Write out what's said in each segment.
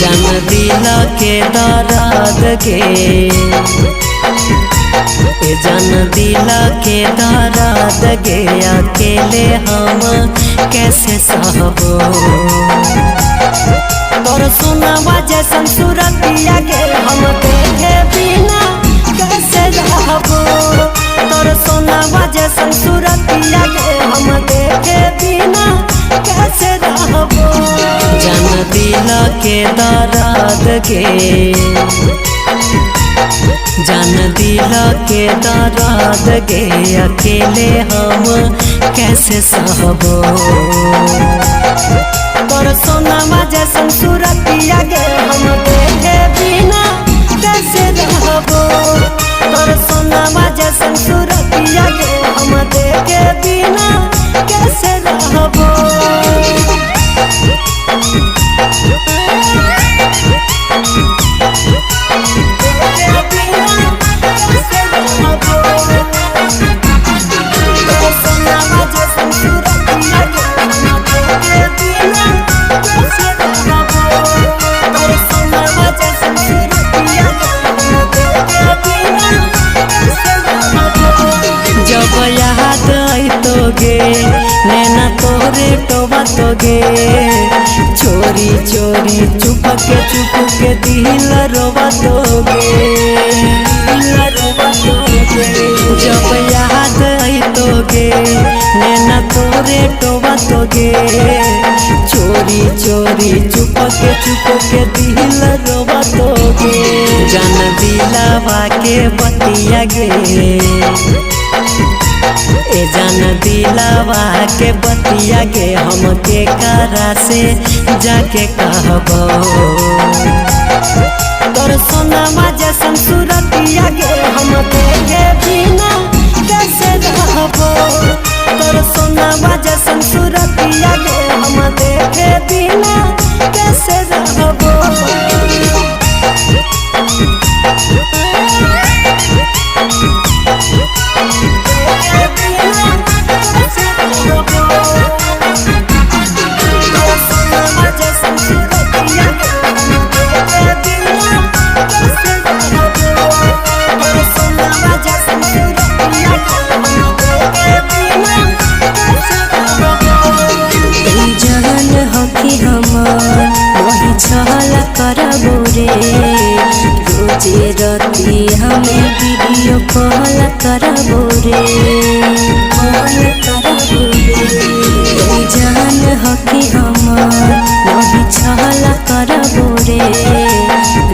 जान दिल के दर्द के जान दिल के दर्द गे अकेले हम कैसे सहबो तोर सुनवा जैसन सूरतिया गे हम देखे बिना कैसे रहबो तोर सुनवा जैसन सूरतिया गे हम देखे बिना कैसे रहबो जान दिल के दर्द गे जान दिल के दर्द गे अकेले हम कैसे सहबो तोर सोनामा जैसन सूरतिया गे हम देखे बिना कैसे रहबो तोर सोनामा जैसन सूरतिया गे हम देखे बिना कैसे रहबो जब याद आई तोगे नैना तोरे टोबा तोगे चोरी चोरी चुप के दिल रोबा तोगे जब याद आई तोगे नैना तोरे टोबा तोगे चोरी चोरी चुप के दिल रोबा तोगे जान दिलावा के बतिया गे जान दिलावा के बतिया गे हम के करा से जाके कहबो तोर सोनामा जैसन सूरतिया गे हम देखे बिना कैसे रहबो तोर सोनामा जैसन सूरतिया गे हम देखे बिना कैसे रहबो करबो रे रोजे राती हमें वीडियो कॉल करबो रे जान हकी हमार वही छल करबो रे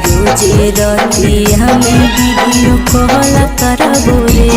रोजे राती हमें वीडियो कॉल करबो रे